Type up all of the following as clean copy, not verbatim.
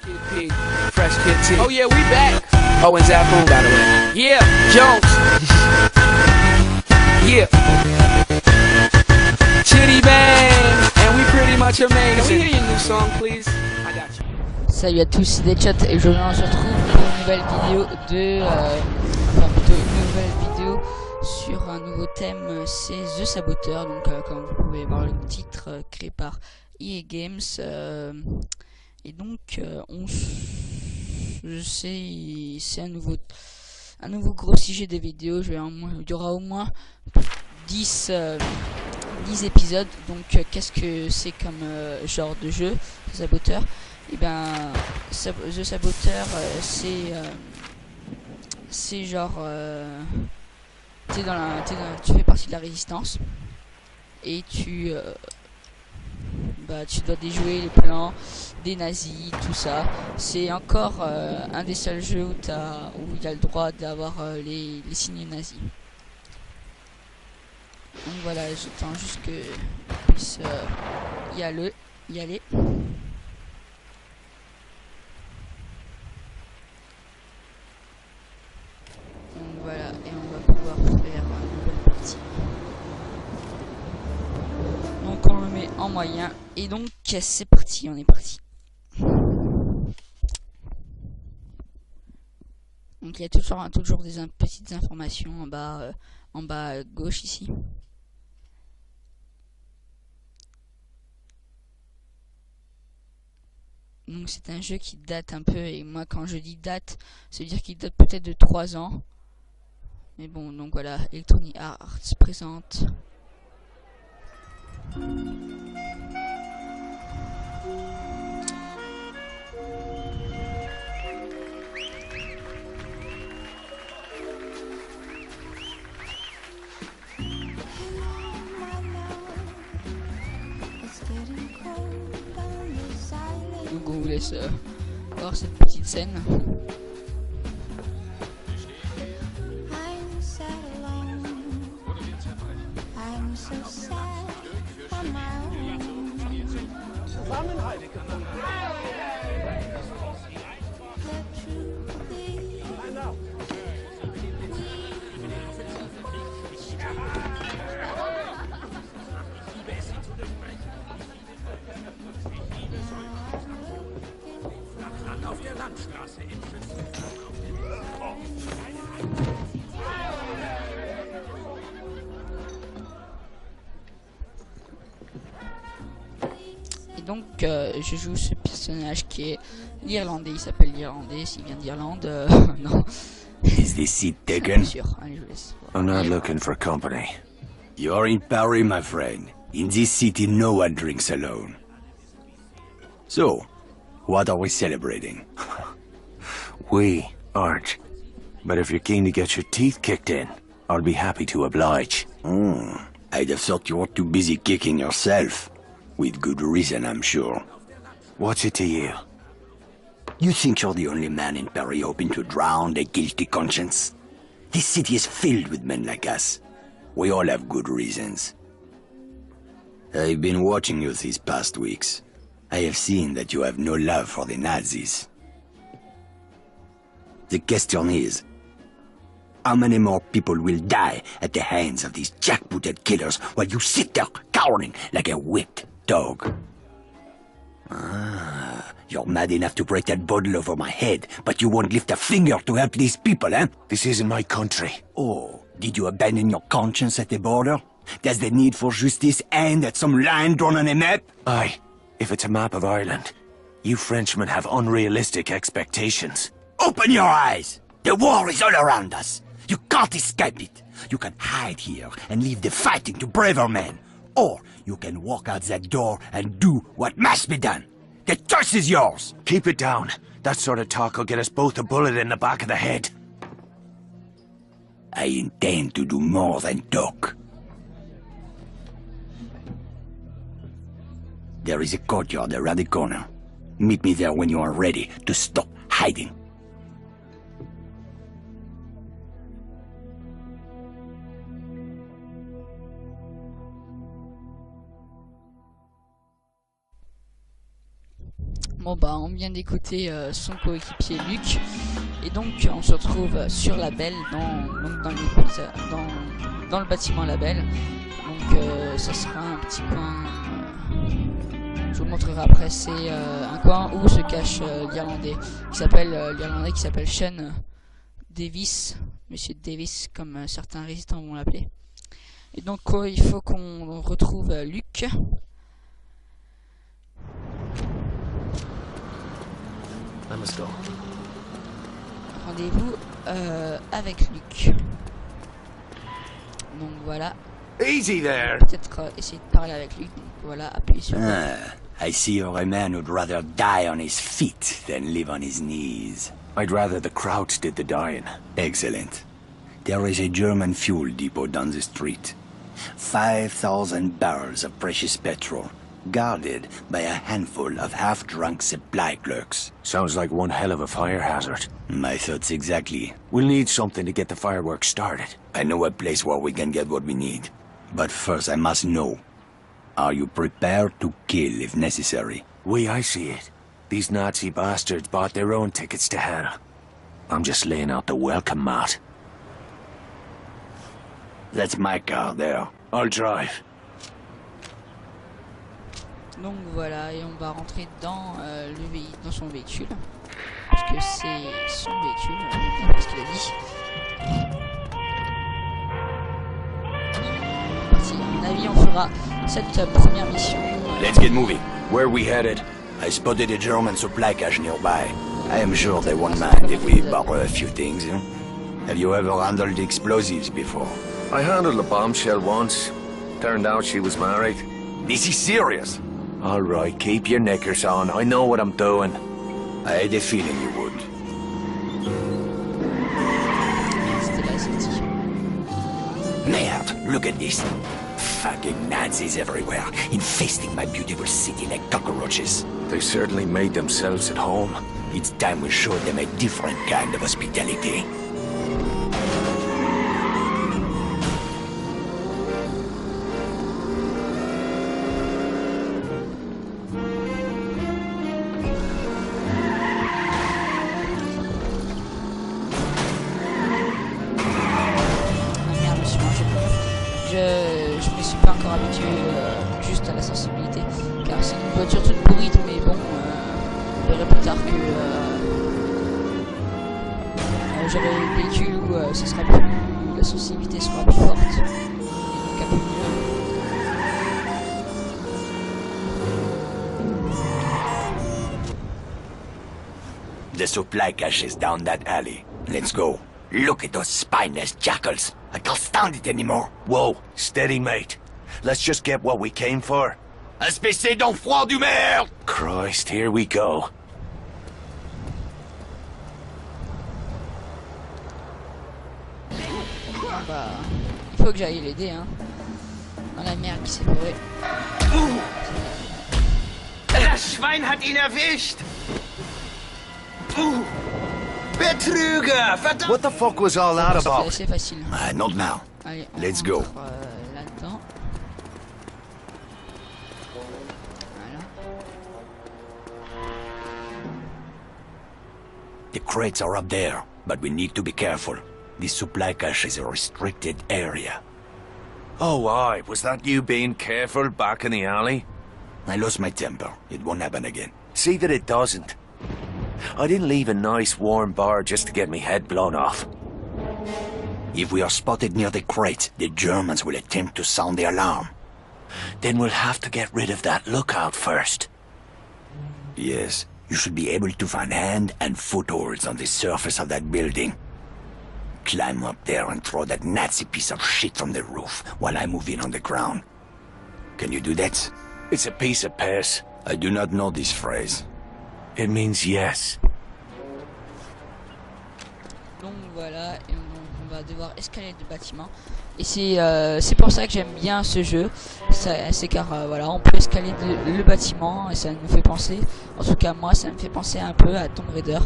Kid P, Fresh Kid T. Oh yeah, we back. Oh, and Zafoon, by the way. Yeah, Jones. Yeah. Chitty Bang. And we pretty much amazing. Can we hear your new song, please? I got you. Salut à tous, c'est Deadshot et aujourd'hui on se retrouve pour une nouvelle vidéo une nouvelle vidéo sur un nouveau thème, c'est The Saboteur. Donc comme vous pouvez voir le titre créé par EA Games, et donc c'est un nouveau gros sujet des vidéos. Il y aura au moins 10 épisodes. Donc qu'est-ce que c'est comme genre de jeu, The Saboteur? Et ben The Saboteur, c'est genre tu fais partie de la résistance et tu dois déjouer les plans des nazis, tout ça. C'est encore un des seuls jeux où il y a le droit d'avoir les signes nazis. Donc voilà, j'attends juste que on puisse y aller. Donc voilà, et on va pouvoir faire une nouvelle partie. Donc on le met en moyen, et donc c'est parti, on est parti. Donc il y a toujours des petites informations en bas à gauche ici. Donc c'est un jeu qui date un peu, et moi quand je dis date, ça veut dire qu'il date peut-être de 3 ans. Mais bon, donc voilà, Electronic Arts présente. Donc on vous laisse voir cette petite scène. Et donc je joue ce personnage qui est l'Irlandais. Il s'appelle l'Irlandais, s'il vient d'Irlande. Non. Is this seat taken? Sûr. Allez, je vous laisse. I'm not looking for company. You're in Paris, my friend. In this city, no one drinks alone. So, what are we celebrating? We aren't. But if you're keen to get your teeth kicked in, I'll be happy to oblige. I'd have thought you were too busy kicking yourself. With good reason, I'm sure. What's it to you? You think you're the only man in Paris hoping to drown a guilty conscience? This city is filled with men like us. We all have good reasons. I've been watching you these past weeks. I have seen that you have no love for the Nazis. The question is, how many more people will die at the hands of these jackbooted killers while you sit there cowering like a whipped dog? You're mad enough to break that bottle over my head, but you won't lift a finger to help these people, eh? This isn't my country. Oh, did you abandon your conscience at the border? Does the need for justice end at some line drawn on a map? Aye, if it's a map of Ireland. You Frenchmen have unrealistic expectations. Open your eyes! The war is all around us. You can't escape it. You can hide here and leave the fighting to braver men. Or you can walk out that door and do what must be done. The choice is yours! Keep it down. That sort of talk will get us both a bullet in the back of the head. I intend to do more than talk. There is a courtyard around the corner. Meet me there when you are ready to stop hiding. Bon bah on vient d'écouter son coéquipier Luc. Et donc on se retrouve sur la Belle dans le bâtiment La Belle. Donc ça sera un petit coin, je vous montrerai après, c'est un coin où se cache l'Irlandais qui s'appelle Sean Davis, Monsieur Davis comme certains résistants vont l'appeler. Et donc il faut qu'on retrouve Luc. Rendez-vous avec Luc. Donc voilà. Easy there. Peut-être essayer de parler avec lui. Donc voilà, appuyez sur. I see you're a man who'd rather die on his feet than live on his knees. I'd rather the Krauts did the dying. Excellent. There is a German fuel depot down the street. 5,000 barrels of precious petrol, guarded by a handful of half-drunk supply clerks. Sounds like one hell of a fire hazard. My thoughts exactly. We'll need something to get the fireworks started. I know a place where we can get what we need. But first I must know, are you prepared to kill if necessary? I see it. These Nazi bastards bought their own tickets to hell. I'm just laying out the welcome mat. That's my car there. I'll drive. Donc voilà, et on va rentrer dans dans son véhicule. Parce que c'est son véhicule, c'est ce qu'il a dit. Parti, à mon avis, on fera cette première mission. Let's get moving. Where are we headed? I spotted a German supply cache nearby. I am sure they won't mind if we borrow a few things. Have you ever handled explosives before? I handled a bombshell once. Turned out she was married. This is serious. All right, keep your knickers on. I know what I'm doing. I had a feeling you would. C'était la sortie. Merde, look at this. Fucking Nazis everywhere, infesting my beautiful city like cockroaches. They certainly made themselves at home. It's time we showed them a different kind of hospitality. Je me suis pas encore habitué juste à la sensibilité, car c'est une voiture toute pourrite, mais bon, je verrai plus tard que j'aurai un véhicule où ça sera plus, la sensibilité sera plus forte, et donc un peu mieux. The supply cache is down that alley. Let's go. Look at those spineless jackals. I can't stand it anymore. Whoa, steady, mate. Let's just get what we came for. SPC d'enfroid du merde! Christ, here we go. Bah, il faut que j'aille l'aider, hein. Dans la merde qui s'est fourrée. Das Schwein hat ihn erwischt! Betrüger! Verdammt! What the fuck was all that C'est about? assez facile. Not now. Allez, on Let's go. rentre, là-dedans. Voilà. The crates are up there, but we need to be careful. This supply cache is a restricted area. Oh, aye. Was that you being careful back in the alley? I lost my temper. It won't happen again. See that it doesn't. I didn't leave a nice warm bar just to get me head blown off. If we are spotted near the crate, the Germans will attempt to sound the alarm. Then we'll have to get rid of that lookout first. Yes, you should be able to find hand and footholds on the surface of that building. Climb up there and throw that Nazi piece of shit from the roof while I move in on the ground. Can you do that? It's a piece of piss. I do not know this phrase. It means yes. Donc voilà, et on va devoir escalader le bâtiment. Et c'est pour ça que j'aime bien ce jeu. C'est car voilà, on peut escalader le bâtiment et ça nous fait penser, en tout cas moi ça me fait penser un peu à Tomb Raider.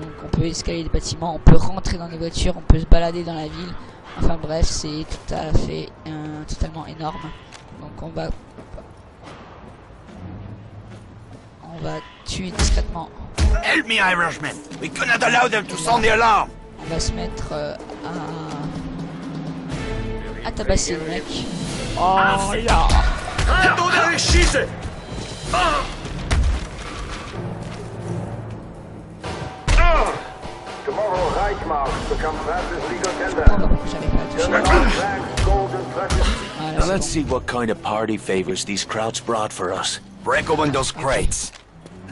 Donc on peut escalader des bâtiments, on peut rentrer dans les voitures, on peut se balader dans la ville. Enfin bref, c'est tout à fait totalement énorme. Donc on va on va tuer discrètement. Help me, Irishman. We cannot allow them to sound the alarm. On va se mettre à tabasser le mec. Oh là. Tomorrow, Reichmark becomes fastest legal tender. J'arrive pas à toucher. Voilà, Now let's c'est see what kind of party favors these Krauts brought for us. Break open those crates.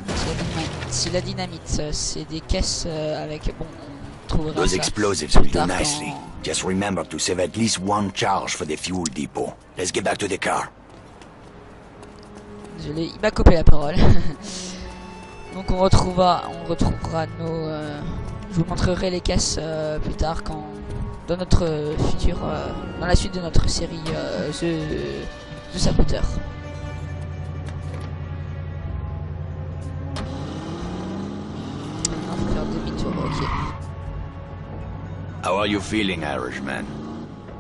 bon. C'est la dynamite, c'est des caisses avec... Bon, on trouvera Those ça explosives plus will do tard nicely. quand- Just remember to save at least one charge for the fuel depot. Let's get back to the car. Désolé, il m'a coupé la parole. Donc on retrouvera nos... je vous montrerai les caisses plus tard quand... Dans notre futur... dans la suite de notre série The Saboteur. On va faire demi-tour, ok. How are you feeling, Irishman?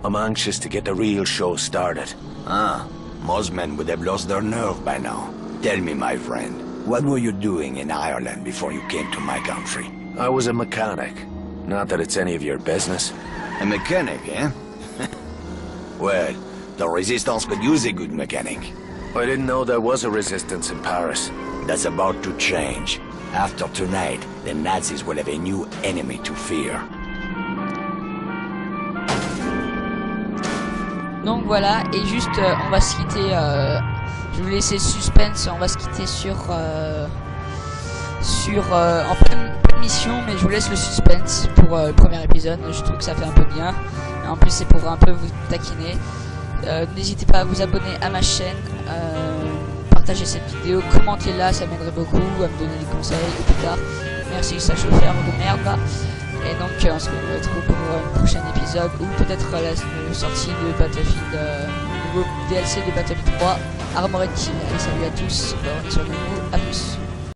I'm anxious to get the real show started. Ah, most men would have lost their nerve by now. Tell me, my friend, what were you doing in Ireland before you came to my country? I was a mechanic. Not that it's any of your business. A mechanic, eh? Well, the Resistance could use a good mechanic. I didn't know there was a resistance in Paris. That's about to change. After tonight, the Nazis will have a new enemy to fear. Donc voilà, et juste on va se quitter, je vais vous laisser le suspense, on va se quitter sur en pleine mission, mais je vous laisse le suspense pour le premier épisode, je trouve que ça fait un peu bien, et en plus c'est pour un peu vous taquiner. N'hésitez pas à vous abonner à ma chaîne, partagez cette vidéo, commentez-la, ça m'aiderait beaucoup, à me donner des conseils, et plus tard, merci ça chauffeur de merde là. Et donc on se retrouve pour un prochain épisode ou peut-être la sortie de Battlefield, nouveau DLC de Battlefield 3, Armored King. Allez, salut à tous, bonne soirée à vous, à plus.